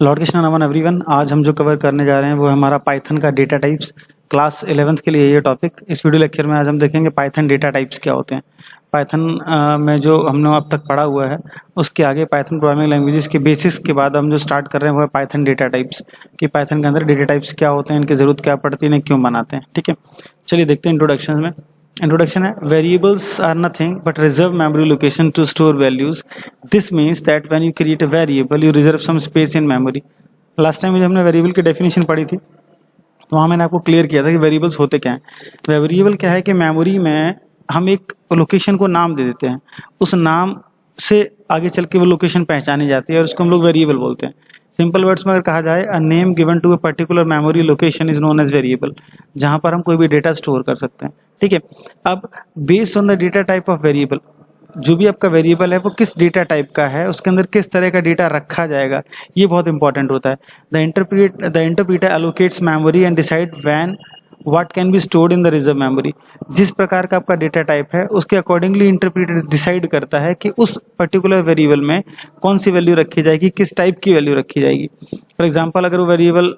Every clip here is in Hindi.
लॉर्ड कृष्णा नमन एवरीवन। आज हम जो कवर करने जा रहे हैं वो है हमारा पाइथन का डेटा टाइप्स। क्लास 11th के लिए ये टॉपिक। इस वीडियो लेक्चर में आज हम देखेंगे पाइथन डेटा टाइप्स क्या होते हैं। पाइथन में जो हमने अब तक पढ़ा हुआ है उसके आगे पाइथन प्रोग्रामिंग लैंग्वेजेस के बेसिक्स के बाद हम जो स्टार्ट कर रहे हैं वो है पाइथन डेटा टाइप्स, कि पाइथन के अंदर डेटा टाइप्स क्या होते हैं, इनकी जरूरत क्या पड़ती है, इन्हें क्यों बनाते हैं। ठीक है, चलिए देखते हैं इंट्रोडक्शन में। इंट्रोडक्शन है, variables are nothing but reserve memory location to store values. This means that when you create a variable you reserve some space in memory. Last time जब हमने वेरिएबल की डेफिनेशन पढ़ी थी तो वहाँ मैंने आपको क्लियर किया था कि वेरिएबल्स होते क्या हैं। वेरिएबल क्या है कि मेमोरी में हम एक लोकेशन को नाम दे देते हैं, उस नाम से आगे चल के वो लोकेशन पहचानी जाती है और उसको हम लोग वेरिएबल बोलते हैं। सिंपल वर्ड्स में अगर कहा जाए, a name given to a particular memory location is known as variable, जहां पर हम कोई भी डेटा स्टोर कर सकते हैं। ठीक है, अब based on the data type of variable, जो भी आपका वेरिएबल है वो किस डेटा टाइप का है, उसके अंदर किस तरह का डेटा रखा जाएगा, ये बहुत इंपॉर्टेंट होता है। The interpreter allocates memory and decide when what can be stored in the reserve memory. जिस प्रकार का आपका डेटा टाइप है उसके अकॉर्डिंगली इंटरप्रेटर डिसाइड करता है कि उस पर्टिकुलर वेरिएबल में कौन सी वैल्यू रखी जाएगी, किस टाइप की वैल्यू रखी जाएगी। फॉर एग्जाम्पल, अगर वो वेरिएबल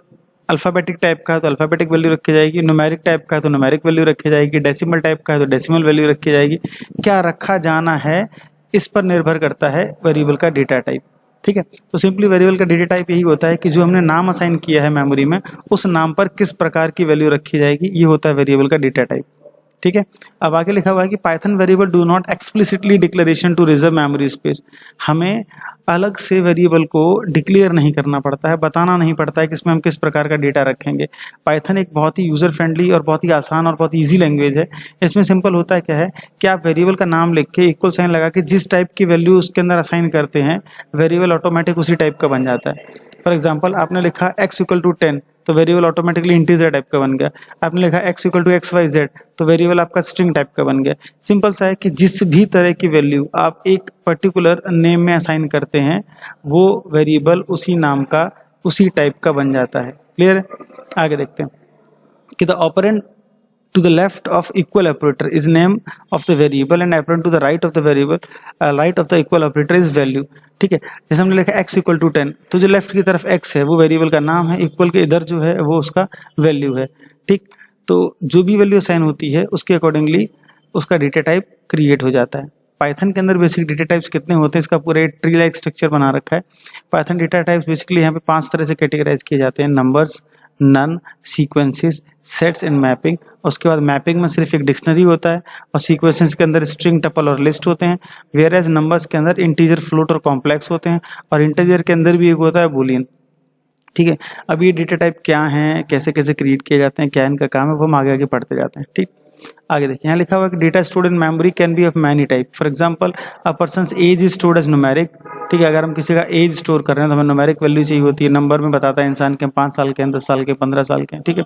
अल्फाबेटिक टाइप का है तो अल्फाबेटिक वैल्यू रखी जाएगी, न्यूमेरिक टाइप का है तो न्यूमेरिक वैल्यू रखी जाएगी, डेसिमल टाइप का है तो डेसिमल वैल्यू रखी जाएगी। क्या रखा जाना है इस पर निर्भर करता है वेरिएबल का डेटा टाइप। ठीक है, तो सिंपली वेरिएबल का डेटा टाइप यही होता है कि जो हमने नाम असाइन किया है मेमोरी में, उस नाम पर किस प्रकार की वैल्यू रखी जाएगी, ये होता है वेरिएबल का डेटा टाइप। ठीक है, अब आगे लिखा हुआ है कि Python variable do not explicitly declaration to reserve memory space. हमें अलग से वेरिएबल को डिक्लेयर नहीं करना पड़ता है, बताना नहीं पड़ता है कि इसमें हम किस प्रकार का डेटा रखेंगे। पाइथन एक बहुत ही यूजर फ्रेंडली और बहुत ही आसान और बहुत ईजी लैंग्वेज है। इसमें सिंपल होता है क्या है कि आप वेरिएबल का नाम लिख के इक्वल साइन लगा के जिस टाइप की वैल्यू उसके अंदर असाइन करते हैं, वेरिएबल ऑटोमेटिक उसी टाइप का बन जाता है। फॉर एग्जाम्पल, आपने लिखा x इक्वल टू 10 तो वेरिएबल ऑटोमेटिकली इंटीजर टाइप का बन गया। आपने लिखा x इक्वल टू XYZ तो वेरिएबल आपका स्ट्रिंग टाइप का बन गया। सिंपल सा है कि जिस भी तरह की वैल्यू आप एक पर्टिकुलर नेम में असाइन करते हैं वो वेरिएबल उसी नाम का उसी टाइप का बन जाता है। क्लियर है? आगे देखते हैं कि the operand to the left of equal operator is name of the variable and operand to the right of the variable right of the equal operator is value। ठीक है, जैसे हमने लिखा x इक्वल टू 10 तो जो लेफ्ट की तरफ x है वो वेरिएबल का नाम है, इक्वल के इधर जो है वो उसका वैल्यू है। ठीक, तो जो भी वैल्यू असाइन होती है उसके अकॉर्डिंगली उसका डेटा टाइप क्रिएट हो जाता है। पाइथन के अंदर बेसिक डेटा टाइप्स कितने होते हैं इसका पूरा एक ट्री लाइक स्ट्रक्चर बना रखा है। पाइथन डेटा टाइप्स बेसिकली यहाँ पे 5 तरह से कैटेगराइज किए जाते हैं: numbers, none, sequences, sets and mapping. उसके बाद मैपिंग में सिर्फ एक डिक्शनरी होता है और सीक्वेंसेस के अंदर स्ट्रिंग, टपल और लिस्ट होते हैं। वेयर एज नंबर्स के अंदर इंटीजर, फ्लोट और कॉम्प्लेक्स होते हैं और इंटीजर के अंदर भी एक होता है बूलियन। ठीक है, अब ये डेटा टाइप क्या हैं, कैसे कैसे क्रिएट किए जाते हैं, क्या इनका काम है, वो हम आगे आगे पढ़ते जाते हैं। ठीक, आगे देखिए, यहाँ लिखा हुआ है कि data stored in memory can be of many type. For example, a person's age is stored as numeric. ठीक है, अगर हम किसी का एज स्टोर कर रहे हैं तो हमें न्यूमेरिक वैल्यू चाहिए होती है, नंबर में बताता है इंसान के 5 साल के हैं, 10 साल के, 15 साल के हैं। ठीक है,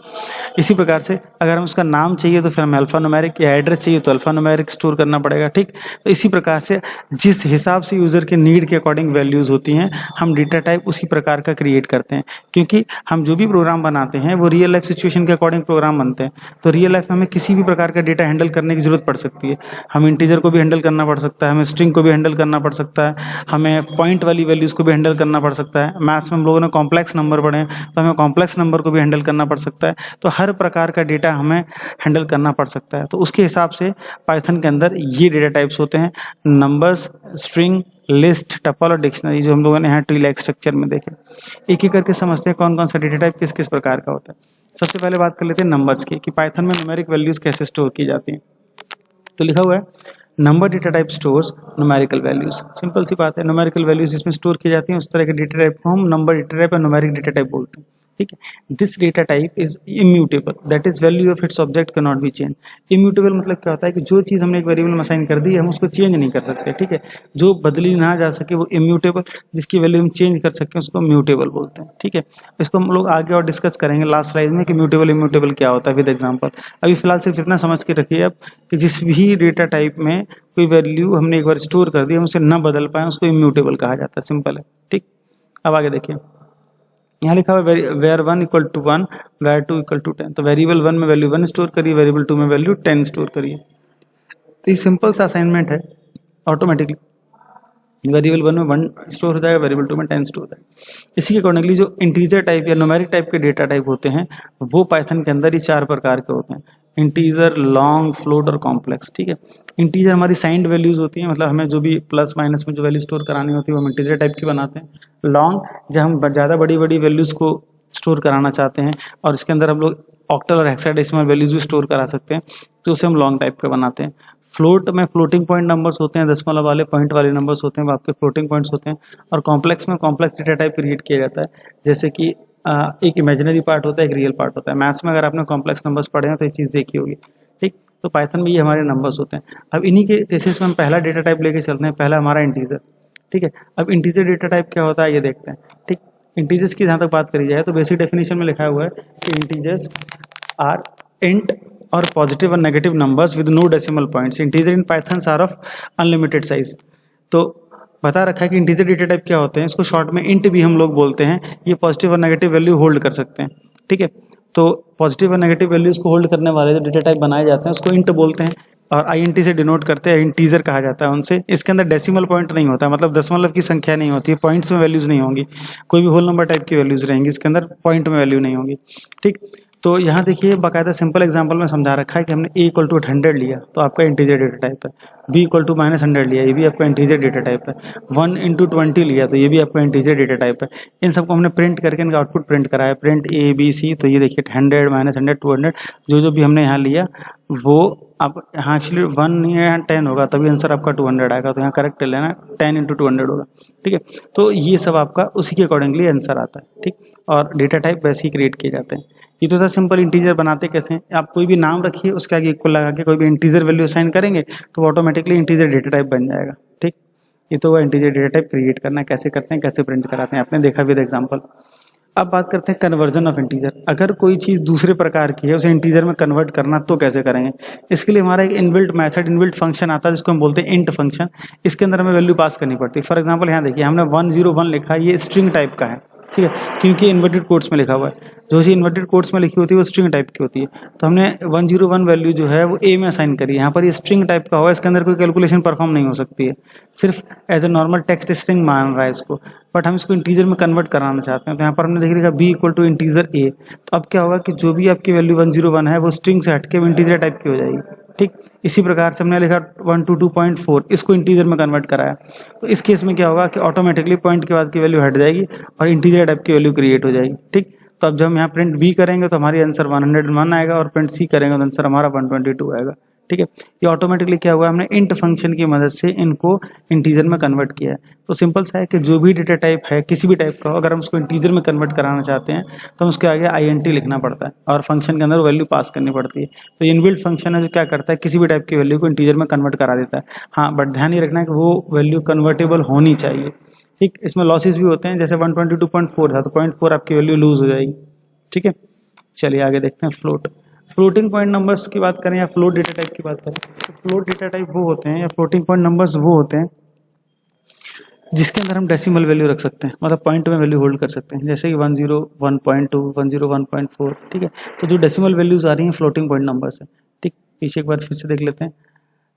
इसी प्रकार से अगर हम उसका नाम चाहिए तो फिर हमें अल्फा न्यूमेरिक, या एड्रेस चाहिए तो अल्फा न्यूमेरिक स्टोर करना पड़ेगा। ठीक, तो इसी प्रकार से जिस हिसाब से यूजर के नीड के अकॉर्डिंग वैल्यूज होती हैं, हम डेटा टाइप उसी प्रकार का क्रिएट करते हैं। क्योंकि हम जो भी प्रोग्राम बनाते हैं वो रियल लाइफ सिचुएशन के अकॉर्डिंग प्रोग्राम बनते हैं, तो रियल लाइफ में हमें किसी भी प्रकार का डेटा हैंडल करने की जरूरत पड़ सकती है। हम इंटीजर को भी हैंडल करना पड़ सकता है, हमें स्ट्रिंग को भी हैंडल करना पड़ सकता है, हमें पॉइंट वाली वैल्यूज को भी हैंडल करना पड़ सकता है। मैथ्स में हम लोगों ने कॉम्प्लेक्स नंबर पढ़े तो हमें कॉम्प्लेक्स नंबर को भी हैंडल करना पड़ सकता है। तो हर प्रकार का डेटा हमें हैंडल करना पड़ सकता है, तो उसके हिसाब से पाइथन के अंदर ये डेटा टाइप्स होते हैं: नंबर्स, स्ट्रिंग, लिस्ट, टपल और डिक्शनरी, जो हम लोगों ने यहाँ ट्री लाइक स्ट्रक्चर में देखे। एक एक करके समझते हैं कौन कौन सा डेटा टाइप किस किस प्रकार का होता है। सबसे पहले बात कर लेते हैं नंबर्स की, कि पाइथन में न्यूमेरिक वैल्यूज कैसे स्टोर की जाती हैं। तो लिखा हुआ है, number data type stores numerical values. Simple सी बात है, न्यूमेरिकल वैल्यूज जिसमें स्टोर की जाती हैं उस तरह के डेटा टाइप को हम नंबर डेटा टाइप और न्यूमेरिक डेटा टाइप बोलते हैं। ठीक है, this data type is immutable, that is value of its object can not be change. Immutable मतलब क्या होता है कि जो चीज हमने एक वेरिएबल में असाइन कर दी है हम उसको चेंज नहीं कर सकते। ठीक है, जो बदली ना जा सके वो इम्यूटेबल, जिसकी वैल्यू हम चेंज कर सकते हैं उसको म्यूटेबल बोलते हैं। ठीक है, इसको हम लोग आगे और डिस्कस करेंगे लास्ट स्लाइड में कि म्यूटेबल इम्यूटेबल क्या होता है विद एग्जांपल। अभी फिलहाल सिर्फ इतना समझ के रखिए आप कि जिस भी डेटा टाइप में कोई वैल्यू हमने एक बार स्टोर कर दी हम उसे न बदल पाए उसको इम्यूटेबल कहा जाता है। सिंपल है। ठीक, अब आगे देखिए, यहाँ लिखा हुआ है where 1 equal to 1, where 2 equal to 10। तो वेरिएबल 1 में वैल्यू 1 स्टोर करिए, वेरिएबल 2 में वैल्यू 10 स्टोर करिए। तो ये सिंपल सा असाइनमेंट है ऑटोमेटिकली। वेरिएबल 1 में 1 स्टोर हो जाएगा, वेरिएबल 2 में 10 स्टोर हो जाएगा। इसी के अकॉर्डिंगली जो इंटीजर टाइप या न्यूमेरिक टाइप के डेटा टाइप होते हैं वो पाइथन के अंदर ही 4 प्रकार के होते हैं, इंटीजर, लॉन्ग, फ्लोट और कॉम्प्लेक्स। ठीक है, इंटीजर हमारी साइंड वैल्यूज होती हैं, मतलब हमें जो भी प्लस माइनस में जो वैल्यू स्टोर करानी होती है वो हम इंटीजर टाइप की बनाते हैं। लॉन्ग, जब हम ज़्यादा बड़ी बड़ी वैल्यूज़ को स्टोर कराना चाहते हैं और इसके अंदर हम लोग ऑक्टल और हेक्साडेसिमल वैल्यूज भी स्टोर करा सकते हैं, तो उसे हम लॉन्ग टाइप का बनाते हैं। फ्लोट में फ्लोटिंग पॉइंट नंबर्स होते हैं, दशमलव वाले पॉइंट वाले नंबर्स होते हैं, वो आपके फ्लोटिंग पॉइंट्स होते हैं। और कॉम्प्लेक्स में कॉम्प्लेक्स डेटा टाइप क्रिएट किया जाता है, जैसे कि एक इमेजिनरी पार्ट होता है, एक रियल पार्ट होता है। मैथ्स में अगर आपने कॉम्प्लेक्स नंबर्स पढ़े हैं तो ये चीज़ देखी होगी। ठीक, तो पाइथन में ये हमारे नंबर्स होते हैं। अब इन्हीं के केसेस में हम पहला डेटा टाइप लेके चलते हैं, पहला हमारा इंटीजर। ठीक है, अब इंटीजर डेटा टाइप क्या होता है ये देखते हैं। ठीक, इंटीजर्स की जहाँ तक बात करी जाए तो बेसिक डेफिनेशन में लिखा हुआ है कि इंटीजर्स आर इंट और पॉजिटिव और negative numbers with no decimal points. Integer in Python are of unlimited size. तो बता रखा है कि इंटीजर डेटा टाइप क्या होते हैं, इसको शॉर्ट में इंट भी हम लोग बोलते हैं। ये पॉजिटिव और नेगेटिव वैल्यू होल्ड कर सकते हैं। ठीक है, तो पॉजिटिव और नेगेटिव वैल्यूज को होल्ड करने वाले जो डेटा टाइप बनाए जाते हैं उसको इंट बोलते हैं और INT से डिनोट करते हैं, इंटीजर कहा जाता है उनसे। इसके अंदर डेसिमल पॉइंट नहीं होता, मतलब दशमलव की संख्या नहीं होती है, पॉइंट्स में वैल्यूज नहीं होंगी, कोई भी होल नंबर टाइप की वैल्यूज रहेंगी, इसके अंदर पॉइंट में वैल्यू नहीं होगी। ठीक, तो यहाँ देखिए बाकायदा सिंपल एग्जांपल में समझा रखा है कि हमने a इक्वल टू 100 लिया तो आपका इंटीजर डेटा टाइप है, b इक्वल टू -100 लिया, ये भी आपका इंटीजर डेटा टाइप है, 1 इंटू 20 लिया तो ये भी आपका इंटीजर डेटा टाइप है। इन सबको हमने प्रिंट करके इनका आउटपुट प्रिंट कराया, प्रिंट a b c। तो ये देखिए 100 -100 200 जो भी हमने यहाँ लिया वो अब यहाँ एक्चुअली 1 नहीं है, यहाँ 10 होगा तभी आंसर आपका 200 आएगा, तो यहाँ करेक्ट लेना 10 इंटू 200 होगा। ठीक है, तो ये सब आपका उसी के अकॉर्डिंगली आंसर आता है। ठीक, और डेटा टाइप वैसे ही क्रिएट किए जाते हैं। ये तो था सिंपल। इंटीजर बनाते कैसे हैं, आप कोई भी नाम रखिए उसके आगे इक्वल लगा के कोई भी इंटीजर वैल्यू असाइन करेंगे तो ऑटोमेटिकली इंटीजर डेटा टाइप बन जाएगा। ठीक, ये तो हुआ इंटीजर डेटा टाइप क्रिएट करना, कैसे करते हैं, कैसे प्रिंट कराते हैं, आपने देखा भी एग्जाम्पल। अब बात करते हैं कन्वर्जन ऑफ इंटीजर। अगर कोई चीज़ दूसरे प्रकार की है उसे इंटीजर में कन्वर्ट करना तो कैसे करेंगे। इसके लिए हमारा एक इनबिल्ट मेथड, इनबिल्ट फंक्शन आता है जिसको हम बोलते हैं इंट फंक्शन। इसके अंदर हमें वैल्यू पास करनी पड़ती है। फॉर एग्जांपल यहाँ देखिए हमने 101 लिखा, ये स्ट्रिंग टाइप का है। ठीक है, क्योंकि इन्वर्टेड कोट्स में लिखा हुआ है, जो चीज़ इन्वर्टेड कोट्स में लिखी होती है वो स्ट्रिंग टाइप की होती है। तो हमने 101 वैल्यू जो है वो a में असाइन करी। यहाँ पर ये स्ट्रिंग टाइप का होगा, इसके अंदर कोई कैलकुलेशन परफॉर्म नहीं हो सकती है, सिर्फ as a normal text string मान रहा है इसको, बट हम इसको इंटीजर में कन्वर्ट कराना चाहते हैं। तो यहाँ पर हमने देख लिखा b equal to integer a। तो अब क्या होगा कि जो भी आपकी वैल्यू 101 है वो स्ट्रिंग से हटके इंटीजर टाइप की हो जाएगी। ठीक, इसी प्रकार से हमने लिखा 122.4, इसको इंटीजर में कन्वर्ट कराया। तो इस केस में क्या होगा कि ऑटोमेटिकली पॉइंट के बाद की वैल्यू हट जाएगी और इंटीजर टाइप की वैल्यू क्रिएट हो जाएगी। ठीक, तो अब जब हम यहाँ प्रिंट b करेंगे तो हमारी आंसर 101 आएगा और प्रिंट c करेंगे तो आंसर हमारा 122 आएगा। ठीक है, ये ऑटोमेटिकली क्या हुआ, हमने इंट फंक्शन की मदद से इनको इंटीजर में कन्वर्ट किया है। तो सिंपल सा है कि जो भी डेटा टाइप है किसी भी टाइप का, अगर हम उसको इंटीजर में कन्वर्ट कराना चाहते हैं तो उसके आगे INT लिखना पड़ता है और फंक्शन के अंदर वैल्यू पास करनी पड़ती है। तो इनबिल्ट फंक्शन है जो क्या करता है, किसी भी टाइप की वैल्यू को इंटीजर में कन्वर्ट करा देता है। हाँ, बट ध्यान ये रखना है कि वो वैल्यू कन्वर्टेबल होनी चाहिए। ठीक, इसमें लॉसेस भी होते हैं, जैसे 122.4 था तो 0.4 आपकी वैल्यू लूज हो जाएगी। ठीक है, चलिए आगे देखते हैं फ्लोट। फ्लोटिंग पॉइंट नंबर्स की बात करें या फ्लोट डेटा टाइप की बात करें तो फ्लोट डेटा टाइप वो होते हैं या फ्लोटिंग पॉइंट नंबर्स वो होते हैं जिसके अंदर हम डेसिमल वैल्यू रख सकते हैं, मतलब पॉइंट में वैल्यू होल्ड कर सकते हैं, जैसे कि 101.2, 101.4। ठीक है, तो जो डेसिमल वैल्यूज आ रही हैं फ्लोटिंग पॉइंट नंबर्स है। ठीक, पीछे एक बार फिर से देख लेते हैं।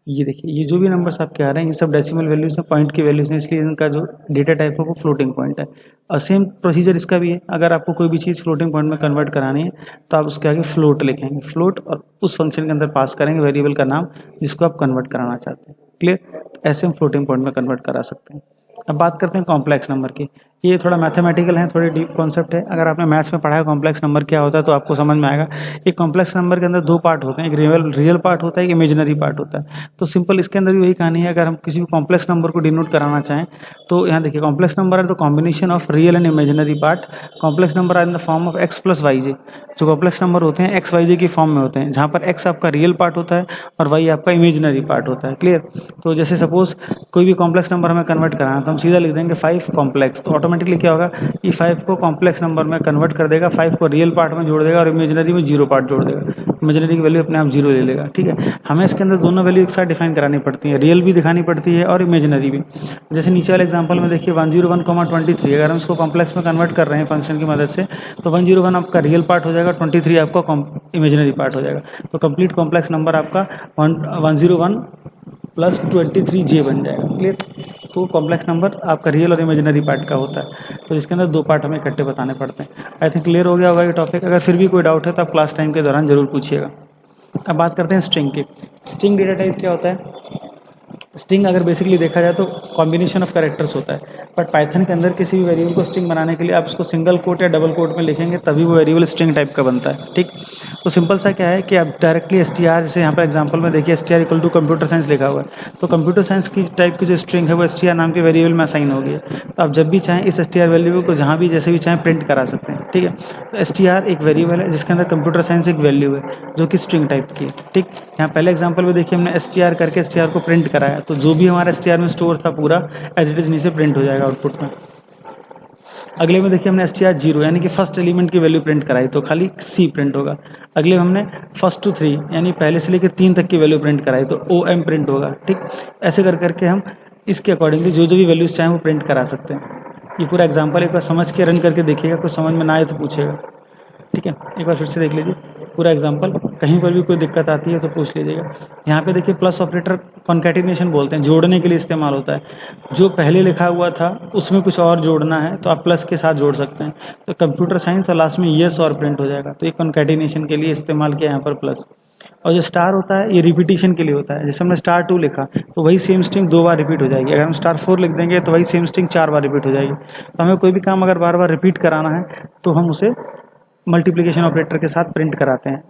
ये देखिए ये जो भी नंबर्स आपके आ रहे हैं ये सब डेसिमल वैल्यूज हैं, पॉइंट की वैल्यूज हैं, इसलिए इनका जो डेटा टाइप है वो फ्लोटिंग पॉइंट है। और सेम प्रोसीजर इसका भी है, अगर आपको कोई भी चीज़ फ्लोटिंग पॉइंट में कन्वर्ट करानी है तो आप उसके आगे फ्लोट लिखेंगे, फ्लोट, और उस फंक्शन के अंदर पास करेंगे वेरिएबल का नाम जिसको आप कन्वर्ट कराना चाहते हैं। क्लियर, ऐसे हम फ्लोटिंग पॉइंट में कन्वर्ट करा सकते हैं। अब बात करते हैं कॉम्प्लेक्स नंबर की। ये थोड़ा मैथमेटिकल है, थोड़ी डीप कॉन्सेप्ट है। अगर आपने मैथ्स में पढ़ा है कॉम्प्लेक्स नंबर क्या होता है तो आपको समझ में आएगा। एक कॉम्प्लेक्स नंबर के अंदर दो पार्ट होते हैं, एक रियल पार्ट होता है, एक इमेजिनरी पार्ट होता है। तो सिंपल इसके अंदर भी वही कहानी है। अगर हम किसी भी कॉम्प्लेक्स नंबर को डिनोट कराना चाहें तो यहाँ देखिए कॉम्प्लेक्स नंबर है तो combination of real and imaginary part. Complex number are in the form of x plus y j. जो कॉम्प्लेक्स नंबर होते हैं x वाई जे की फॉर्म में होते हैं, जहाँ पर x आपका रियल पार्ट होता है और y आपका इमेजिनरी पार्ट होता है। क्लियर, तो जैसे सपोज कोई भी कॉम्प्लेक्स नंबर हमें कन्वर्ट कराना है तो हम सीधा लिख देंगे 5 कॉम्प्लेक्स, तो ऑटोमेटिकली क्या होगा ये 5 को कॉम्प्लेक्स नंबर में कन्वर्ट कर देगा, 5 को रियल पार्ट में जोड़ देगा और इमेजिनरी में 0 पार्ट जोड़ देगा। इमेजिनरी की वैल्यू अपने आप 0 ले लेगा। ठीक है, हमें इसके अंदर दोनों वैल्यू एक साथ डिफाइन करानी पड़ती है, रियल भी दिखानी पड़ती है और इमेजिनरी भी। जैसे नीचे वाले एग्जांपल में देखिए 101,23, अगर हम इसको कॉम्प्लेक्स में कन्वर्ट कर रहे हैं फंक्शन की मदद से तो 101 आपका रियल पार्ट हो जाएगा, 23 आपका इमेजिनरी पार्ट हो जाएगा। तो कंप्लीट कॉम्प्लेक्स नंबर आपका 101 प्लस 23 जे बन जाएगा। क्लियर, तो कॉम्प्लेक्स नंबर आपका रियल और इमेजिनरी पार्ट का होता है, तो इसके अंदर 2 पार्ट हमें इकट्ठे बताने पड़ते हैं। आई थिंक क्लियर हो गया होगा ये टॉपिक। अगर फिर भी कोई डाउट है तो आप क्लास टाइम के दौरान जरूर पूछिएगा। अब बात करते हैं स्ट्रिंग की। स्ट्रिंग डेटा टाइप क्या होता है? स्ट्रिंग अगर बेसिकली देखा जाए तो कॉम्बिनेशन ऑफ कैरेक्टर्स होता है, बट पाइथन के अंदर किसी भी वेरिएबल को स्ट्रिंग बनाने के लिए आप उसको सिंगल कोट या डबल कोट में लिखेंगे तभी वो वेरिएबल स्ट्रिंग टाइप का बनता है। ठीक, तो सिंपल सा क्या है कि आप डायरेक्टली str, जैसे यहाँ पर एग्जांपल में देखिए str equal to computer science लिखा हुआ है, तो कंप्यूटर साइंस की टाइप की जो स्ट्रिंग है वो str नाम के वेरिएबल में असाइन होगी। तो आप जब भी चाहें इस str वेरिएबल को जहाँ भी जैसे भी चाहें प्रिंट करा सकते हैं। ठीक है, तो str एक वेरिएबल है जिसके अंदर कंप्यूटर साइंस एक वैल्यू है जो कि स्ट्रिंग टाइप की है। ठीक, यहाँ पहले एग्जाम्पल में देखिए हमने str करके str को प्रिंट कराया, तो जो भी हमारा str में स्टोर था पूरा एज इट इज नीचे प्रिंट हो जाएगा आउटपुट में। अगले में देखिए हमने str 0 यानी कि फर्स्ट एलिमेंट की वैल्यू प्रिंट कराई तो खाली c प्रिंट होगा। अगले में हमने फर्स्ट टू 3 यानी पहले से लेकर 3 तक की वैल्यू प्रिंट कराई तो om प्रिंट होगा। ठीक, ऐसे कर करके हम इसके अकॉर्डिंगली जो जो भी वैल्यूज चाहें वो प्रिंट करा सकते हैं। ये पूरा एग्जाम्पल एक बार समझ के रन करके देखिएगा, कुछ समझ में ना आए तो पूछेगा। ठीक है, एक बार फिर से देख लीजिए पूरा एग्जाम्पल, कहीं पर भी कोई दिक्कत आती है तो पूछ लीजिएगा। यहाँ पे देखिए प्लस ऑपरेटर कॉन्कैटिनेशन बोलते हैं, जोड़ने के लिए इस्तेमाल होता है। जो पहले लिखा हुआ था उसमें कुछ और जोड़ना है तो आप प्लस के साथ जोड़ सकते हैं, तो कंप्यूटर साइंस और लास्ट में यस और प्रिंट हो जाएगा, तो ये कॉन्कैटिनेशन के लिए इस्तेमाल किया यहाँ पर प्लस। और जो स्टार होता है ये रिपीटिशन के लिए होता है, जैसे हमने स्टार 2 लिखा तो वही सेम स्ट्रिंग 2 बार रिपीट हो जाएगी। अगर हम स्टार 4 लिख देंगे तो वही सेम स्ट्रिंग 4 बार रिपीट हो जाएगी। तो हमें कोई भी काम अगर बार बार रिपीट कराना है तो हम उसे मल्टीप्लिकेशन ऑपरेटर के साथ प्रिंट कराते हैं,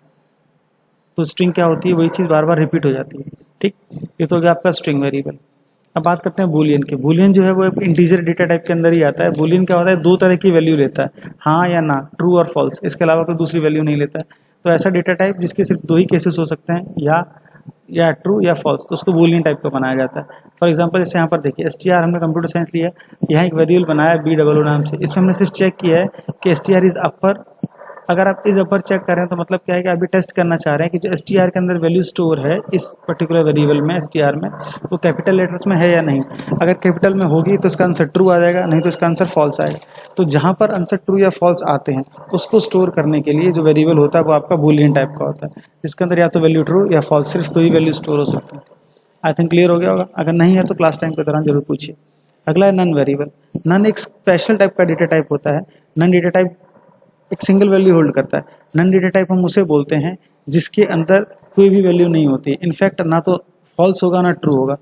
तो स्ट्रिंग क्या होती है, वही चीज़ बार बार रिपीट हो जाती है। ठीक, ये तो हो गया आपका स्ट्रिंग वेरिएबल। अब बात करते हैं बूलियन की। बूलियन जो है वो इंटीजर डेटा टाइप के अंदर ही आता है। बूलियन क्या होता है, 2 तरह की वैल्यू लेता है, हाँ या ना, ट्रू और फॉल्स, इसके अलावा कोई दूसरी वैल्यू नहीं लेता है। तो ऐसा डेटा टाइप जिसके सिर्फ 2 ही केसेस हो सकते हैं, या ट्रू या फॉल्स, तो उसको बूलियन टाइप का बनाया जाता है। फॉर एग्जांपल जैसे यहाँ पर देखिए str हमने कंप्यूटर साइंस लिया है, यहाँ एक वेरिएबल बनाया BOO नाम से, इसमें हमने सिर्फ चेक किया है कि str इज अपर। अगर आप इज अपर चेक करें तो मतलब क्या है कि अभी टेस्ट करना चाह रहे हैं कि जो str के अंदर वैल्यू स्टोर है इस पर्टिकुलर वेरिएबल में str में, वो कैपिटल लेटर्स में है या नहीं। अगर कैपिटल में होगी तो इसका आंसर ट्रू आ जाएगा, नहीं तो इसका आंसर फॉल्स आएगा। तो जहाँ पर आंसर ट्रू या फॉल्स आते हैं उसको स्टोर करने के लिए जो वेरिएबल होता है वो आपका बूलियन टाइप का होता है, जिसके अंदर या तो वैल्यू ट्रू या फॉल्स, सिर्फ 2 ही वैल्यू स्टोर हो सकती है। आई थिंक क्लियर हो गया होगा। अगर नहीं है तो क्लास टाइम के दौरान जरूर पूछिए। अगला है नन वेरिएबल। नन एक स्पेशल टाइप का डेटा टाइप होता है। नन डेटा टाइप एक सिंगल वैल्यू होल्ड करता है। नन डेटा टाइप हम उसे बोलते हैं जिसके अंदर कोई भी वैल्यू नहीं होती, इनफैक्ट ना तो फॉल्स होगा ना ट्रू होगा,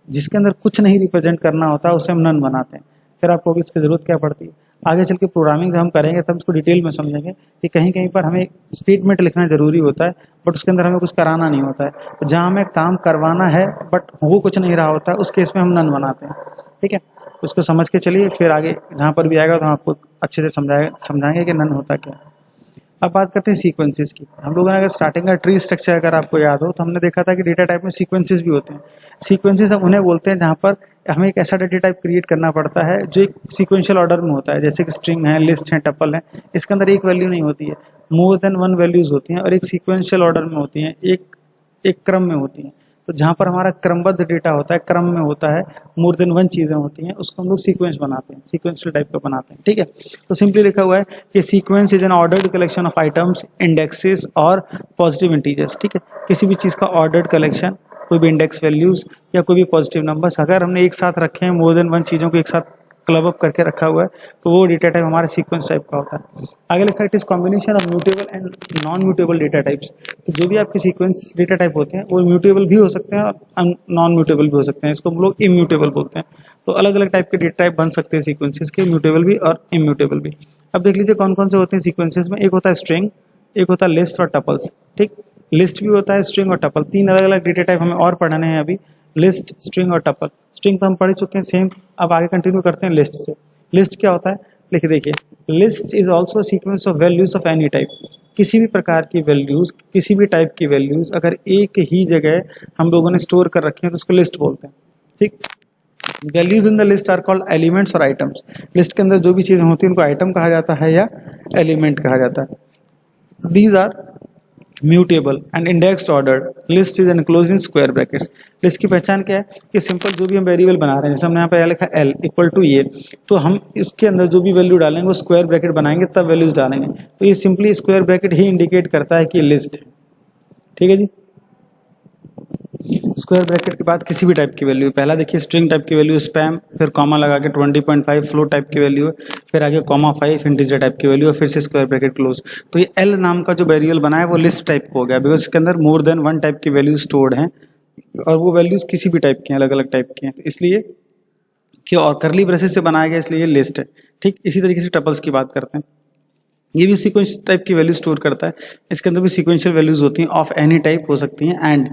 जिसके अंदर कुछ नहीं रिप्रेजेंट करना होता उसे हम नन बनाते हैं। फिर आपको इसकी जरूरत क्या पड़ती है, आगे चल के प्रोग्रामिंग जब हम करेंगे तब उसको डिटेल में समझेंगे कि कहीं कहीं पर हमें स्टेटमेंट लिखना जरूरी होता है बट उसके अंदर हमें कुछ कराना नहीं होता है। तो जहाँ हमें काम करवाना है बट हो कुछ नहीं रहा होता है उस केस में हम नन बनाते हैं। ठीक है, उसको समझ के चलिए, फिर आगे जहाँ पर भी आएगा तो हम आपको अच्छे से समझाएंगे कि नन होता क्या। अब बात करते हैं सीक्वेंसेस की। हम लोगों ने अगर स्टार्टिंग का ट्री स्ट्रक्चर अगर आपको याद हो तो हमने देखा था कि डेटा टाइप में सीक्वेंसेस भी होते हैं। सीक्वेंसेस हम उन्हें बोलते हैं जहाँ पर हमें एक ऐसा डेटा टाइप क्रिएट करना पड़ता है जो एक सीक्वेंशियल ऑर्डर में होता है, जैसे कि स्ट्रिंग है, लिस्ट है, टपल है। इसके अंदर एक वैल्यू नहीं होती है, मोर देन 1 वैल्यूज होती हैं और एक सीक्वेंशियल ऑर्डर में होती हैं, एक क्रम में होती हैं। तो जहाँ पर हमारा क्रमबद्ध डेटा होता है, क्रम में होता है, मोर देन 1 चीजें होती हैं, उसको हम लोग सीक्वेंस बनाते हैं, सीक्वेंशियल टाइप का बनाते हैं। ठीक है, तो सिंपली लिखा हुआ है कि sequence is an ordered collection of items, indexes और पॉजिटिव इंटीजर्स। ठीक है, किसी भी चीज का ऑर्डर्ड कलेक्शन, कोई भी इंडेक्स वैल्यूज या कोई भी पॉजिटिव नंबर्स अगर हमने एक साथ रखे हैं, मोर देन 1 चीजों को एक साथ क्लब अप करके रखा हुआ है, तो वो डेटा टाइप हमारा सीक्वेंस टाइप का होता है। आगे लिखा है it is combination of mutable and non mutable data types. तो जो भी आपके सीक्वेंस डेटा टाइप होते हैं वो म्यूटेबल भी हो सकते हैं और नॉन म्यूटेबल भी हो सकते हैं, इसको हम लोग इम्यूटेबल बोलते हैं। तो अलग अलग टाइप के डेटा टाइप बन सकते हैं सीक्वेंसेस के, म्यूटेबल भी और इम्यूटेबल भी। अब देख लीजिए कौन कौन से होते हैं सीक्वेंसेस में। एक होता है स्ट्रिंग, एक होता है लिस्ट और टपल्स। ठीक, लिस्ट भी होता है, स्ट्रिंग और टपल, 3 अलग अलग डेटा टाइप हमें और पढ़ाने हैं अभी, लिस्ट, स्ट्रिंग और टपल। स्ट्रिंग तो हम पढ़ चुके हैं सेम, अब आगे कंटिन्यू करते हैं लिस्ट से। लिस्ट क्या होता है, लिख देखिए, list is also sequence of values of any type. किसी भी प्रकार की वैल्यूज, किसी भी टाइप की वैल्यूज अगर एक ही जगह हम लोगों ने स्टोर कर रखी है तो उसको लिस्ट बोलते हैं। ठीक, values in the list are called elements और आइटम्स। लिस्ट के अंदर जो भी चीजें होती है उनको आइटम कहा जाता है या एलिमेंट कहा जाता है। These are mutable and indexed order. List is enclosed in square brackets. List की पहचान क्या है कि सिंपल जो भी हम वेरिएबल बना रहे हैं, जैसे हमने यहाँ पे लिखा l इक्वल टू ये, तो हम इसके अंदर जो भी वैल्यू डालेंगे वो स्क्वायर ब्रैकेट बनाएंगे तब वैल्यूज डालेंगे। तो ये सिंपली स्क्वायर ब्रैकेट ही इंडिकेट करता है कि लिस्ट है। ठीक है जी, स्क्वायर ब्रैकेट के बाद किसी भी टाइप की वैल्यू, पहला देखिए स्ट्रिंग टाइप की वैल्यू स्पैम, फिर कॉमा लगा के 20.5 फ्लोट टाइप की वैल्यू है, फिर आगे कॉमा 5 इंटीजर टाइप की वैल्यू है, फिर से स्क्वायर ब्रैकेट क्लोज। तो ये एल नाम का जो वेरिएबल बना है वो लिस्ट टाइप का हो गया, बिकॉज इसके अंदर मोर देन वन टाइप की वैल्यू स्टोर्ड है और वो वैल्यूज किसी भी टाइप की हैं, अलग अलग टाइप की हैं, तो इसलिए कि और करली ब्रेसेस से बनाया गया इसलिए ये लिस्ट है। ठीक, इसी तरीके से टपल्स की बात करते हैं, ये भी सीक्वेंस टाइप की वैल्यू स्टोर करता है, इसके अंदर भी सीक्वेंशियल वैल्यूज होती हैं, ऑफ एनी टाइप हो सकती हैं, and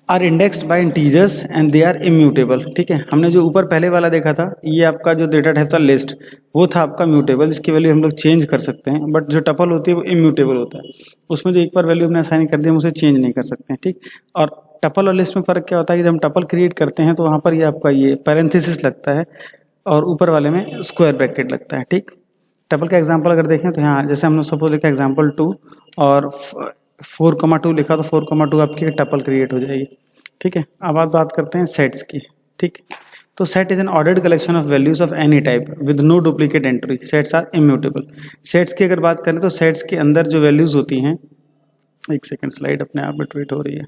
are indexed by integers and they are immutable. ठीक है, हमने जो ऊपर पहले वाला देखा था, ये आपका जो डेटा टाइप था लिस्ट, वो था आपका म्यूटेबल, इसकी वैल्यू हम लोग चेंज कर सकते हैं, बट जो टपल होती है वो इम्यूटेबल होता है, उसमें जो एक बार वैल्यू हमने असाइन कर दी हम उसे चेंज नहीं कर सकते हैं। ठीक, और टपल और लिस्ट में फर्क क्या होता है कि जब हम टपल क्रिएट करते हैं तो वहां पर ये आपका ये पैरेंथेसिस लगता है और ऊपर वाले में स्क्वायर ब्रैकेट लगता है। ठीक, टपल का एग्जांपल अगर देखें तो यहाँ जैसे हमने सपोज लिखा एग्जांपल 2 और 4,2 लिखा तो 4,2 आपकी टपल क्रिएट हो जाएगी। ठीक है, अब आप बात करते हैं सेट्स की। ठीक, तो set is an ordered collection of values of any type with no duplicate entry, sets are immutable. Sets की अगर बात करें तो सेट्स के अंदर जो वैल्यूज होती हैं, एक सेकेंड स्लाइड अपने आप में ट्वीट हो रही है।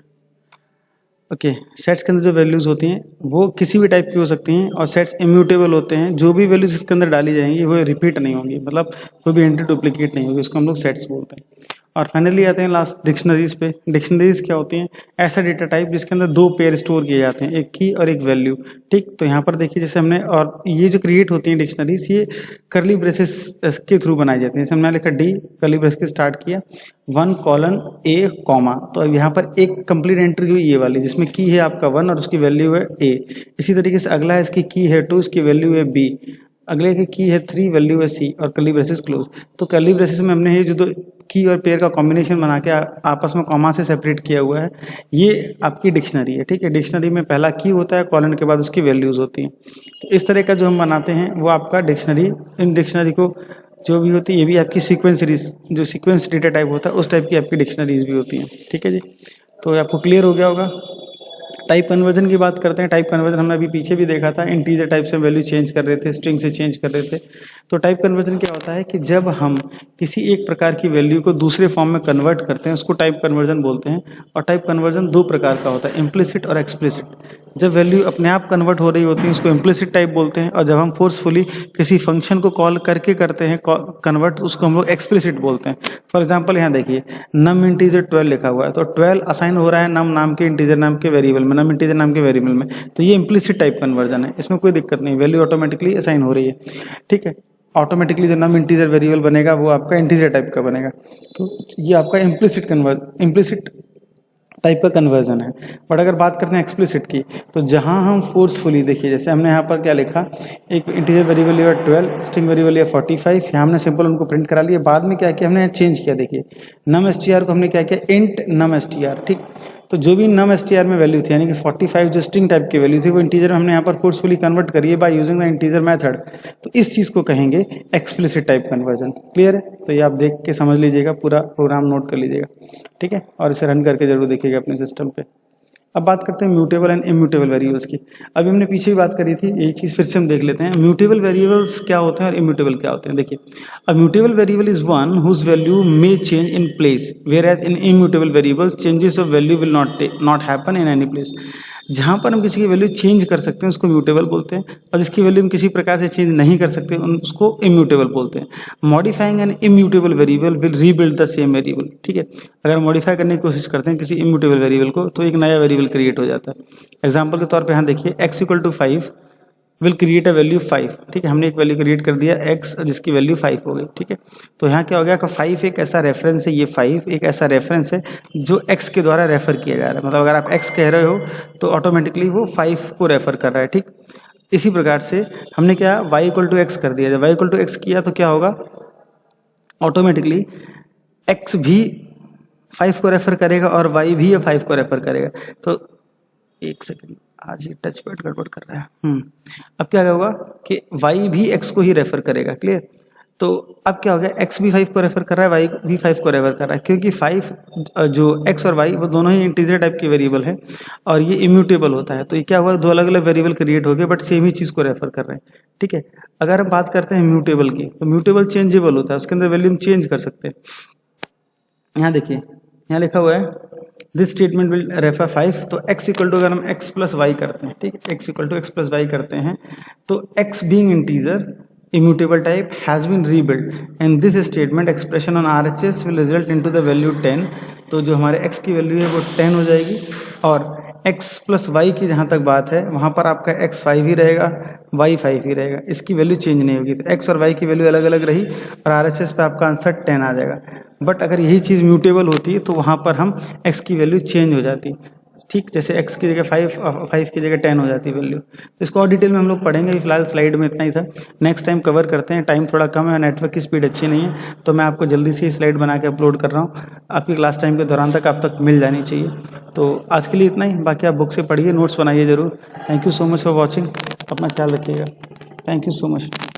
ओके, सेट्स के अंदर जो वैल्यूज होती हैं वो किसी भी टाइप की हो सकती हैं और सेट्स इम्यूटेबल होते हैं, जो भी वैल्यूज इसके अंदर डाली जाएंगी वो रिपीट नहीं होंगी, मतलब कोई भी एंट्री डुप्लीकेट नहीं होगी, उसको हम लोग सेट्स बोलते हैं। और फाइनली आते हैं लास्ट डिक्शनरीज पे। डिक्शनरीज क्या होती हैं? ऐसा डेटा टाइप जिसके अंदर दो पेयर स्टोर किए जाते हैं, एक की और एक वैल्यू। ठीक, तो यहाँ पर देखिए जैसे हमने, और ये जो क्रिएट होती हैं डिक्शनरीज, ये करली ब्रेसेस के थ्रू बनाई जाती हैं। जैसे हमने लिखा डी करली ब्रेस के स्टार्ट किया 1:A, तो अब यहाँ पर एक कंप्लीट एंट्री हुई ये वाली जिसमें की है आपका 1 और उसकी वैल्यू है A। इसी तरीके से अगला है, इसकी की है 2, इसकी वैल्यू है B। अगले की है 3, वैल्यू है C और कर्ली ब्रेसेस क्लोज। तो कर्ली ब्रेसेस में हमने ये जो दो की और पेयर का कॉम्बिनेशन बना के आपस में कॉमा से सेपरेट किया हुआ है, ये आपकी डिक्शनरी है। ठीक है, डिक्शनरी में पहला की होता है, कॉलन के बाद उसकी वैल्यूज होती हैं। तो इस तरह का जो हम बनाते हैं वो आपका डिक्शनरी, इन डिक्शनरी को जो भी होती है, ये भी आपकी सीक्वेंस सीरीज, जो सीक्वेंस डेटा टाइप होता है उस टाइप की आपकी डिक्शनरीज भी होती हैं। ठीक है जी, तो आपको क्लियर हो गया होगा। टाइप कन्वर्जन की बात करते हैं। टाइप कन्वर्जन हमने अभी पीछे भी देखा था, इंटीजर टाइप से वैल्यू चेंज कर रहे थे, स्ट्रिंग से चेंज कर रहे थे। तो टाइप कन्वर्जन क्या होता है कि जब हम किसी एक प्रकार की वैल्यू को दूसरे फॉर्म में कन्वर्ट करते हैं उसको टाइप कन्वर्जन बोलते हैं। और टाइप कन्वर्जन दो प्रकार का होता है, इम्प्लिसिट और एक्सप्लिसिट। जब वैल्यू अपने आप कन्वर्ट हो रही होती है उसको इम्प्लिसिट टाइप बोलते हैं, और जब हम फोर्सफुली किसी फंक्शन को कॉल करके करते हैं कन्वर्ट, उसको हम लोग एक्सप्लिसिट बोलते हैं। फॉर एग्जाम्पल यहाँ देखिए नम इंटीजर 12 लिखा हुआ है, तो 12 असाइन हो रहा है नम नाम के इंटीजर नाम के वेरिएबल में, नम इंटीजर नाम के वेरिएबल में। तो ये इम्प्लिसिट टाइप कन्वर्जन है, इसमें कोई दिक्कत नहीं, वैल्यू ऑटोमेटिकली असाइन हो रही है। ठीक है, ऑटोमेटिकली जो नम इंटीजर वेरिएबल बनेगा वो आपका इंटीजर टाइप का बनेगा। तो ये आपका इम्प्लिसिट टाइप का कन्वर्जन है। बट अगर बात करते हैं एक्सप्लिसिट की, तो जहां हम फोर्सफुली, देखिए जैसे हमने यहाँ पर क्या लिखा, एक इंटीजर वेरिएबल है 12, स्ट्रिंग वेरिएबल है 45, यहाँ हमने सिंपल उनको प्रिंट करा लिया। बाद में क्या किया हमने, चेंज किया। देखिए नम एसटीआर को हमने क्या किया, इंट नम एसटीआर। ठीक, तो जो भी नम एसटीआर में वैल्यू थी यानी कि 45 जो स्ट्रिंग टाइप की वैल्यू थी वो इंटीजर हमने यहाँ पर फोर्सफुली कन्वर्ट करी है by using the integer method. तो इस चीज को कहेंगे एक्सप्लिसिट टाइप कन्वर्जन। क्लियर है? तो ये आप देख के समझ लीजिएगा, पूरा प्रोग्राम नोट कर लीजिएगा। ठीक है, और इसे रन करके जरूर देखिएगा अपने सिस्टम पे। अब बात करते हैं म्यूटेबल एंड इम्यूटेबल वेरिएबल्स की। अभी हमने पीछे भी बात करी थी, यही चीज फिर से हम देख लेते हैं। म्यूटेबल वेरिएबल्स क्या होते हैं और इम्यूटेबल क्या होते हैं। देखिए, a mutable variable is one whose value may change in place, whereas in immutable variables changes of value will not happen in any place. जहां पर हम किसी की वैल्यू चेंज कर सकते हैं उसको म्यूटेबल बोलते हैं, और जिसकी वैल्यू हम किसी प्रकार से चेंज नहीं कर सकते उसको इम्यूटेबल बोलते हैं। Modifying an immutable variable will rebuild the same variable. ठीक है, अगर मॉडिफाई करने की कोशिश करते हैं किसी इम्यूटेबल वेरिएबल को तो एक नया वेरिएबल क्रिएट हो जाता है। एग्जाम्पल के तौर पर यहाँ देखिए x = 5 will create a value 5। ठीक है, हमने एक वैल्यू क्रिएट कर दिया x जिसकी वैल्यू 5 हो गई। ठीक है, तो यहाँ क्या हो गया कि 5 एक ऐसा रेफरेंस है, ये 5 एक ऐसा रेफरेंस है जो x के द्वारा रेफर किया जा रहा है। मतलब अगर आप x कह रहे हो तो ऑटोमेटिकली वो 5 को रेफर कर रहा है। ठीक, इसी प्रकार से हमने क्या y = x कर दिया। जब y = x किया तो क्या होगा, ऑटोमेटिकली x भी 5 को रेफर करेगा और y भी 5 को रेफर करेगा। तो एक सेकंड, आज ये टच पैड गड़बड़ कर रहा है। अब क्या होगा कि y भी x को ही रेफर करेगा। क्लियर? तो अब क्या हो गया, x भी 5 को रेफर कर रहा है, y भी 5 को रेफर कर रहा है, क्योंकि 5 जो x और y वो दोनों ही इंटीजर टाइप की वेरिएबल है और ये इम्यूटेबल होता है। तो ये क्या हुआ, दो अलग अलग वेरिएबल क्रिएट हो गए बट सेम ही चीज को रेफर कर रहे हैं। ठीक है, अगर हम बात करते हैं म्यूटेबल की, तो म्यूटेबल चेंजेबल होता है, उसके अंदर वैल्यू हम चेंज कर सकते हैं। यहाँ देखिए, यहाँ लिखा हुआ है दिस स्टेटमेंट विल रेफर 5, तो x इक्वल टू अगर हम x प्लस वाई करते हैं, ठीक, x equal to x plus y करते हैं, तो x being integer immutable type has been rebuilt and this statement expression on RHS will result into the value 10। तो जो हमारे x की वैल्यू है वो 10 हो जाएगी, और x प्लस वाई की जहाँ तक बात है वहाँ पर आपका x 5 ही रहेगा, y 5 ही रहेगा, इसकी वैल्यू चेंज नहीं होगी। तो x और y की वैल्यू अलग अलग रही और RHS पे आपका आंसर 10 आ जाएगा। बट अगर यही चीज़ म्यूटेबल होती है तो वहाँ पर हम x की वैल्यू चेंज हो जाती, ठीक, जैसे x की जगह 5 की जगह 10 हो जाती है वैल्यू। तो इसको और डिटेल में हम लोग पढ़ेंगे, फिलहाल स्लाइड में इतना ही था, नेक्स्ट टाइम कवर करते हैं। टाइम थोड़ा कम है, नेटवर्क की स्पीड अच्छी नहीं है, तो मैं आपको जल्दी से स्लाइड बना के अपलोड कर रहा हूँ, आपकी क्लास टाइम के दौरान तक आप तक मिल जानी चाहिए। तो आज के लिए इतना ही, बाकी आप बुक से पढ़िए, नोट्स बनाइए जरूर। Thank you so much for watching, अपना ख्याल रखिएगा, थैंक यू सो मच।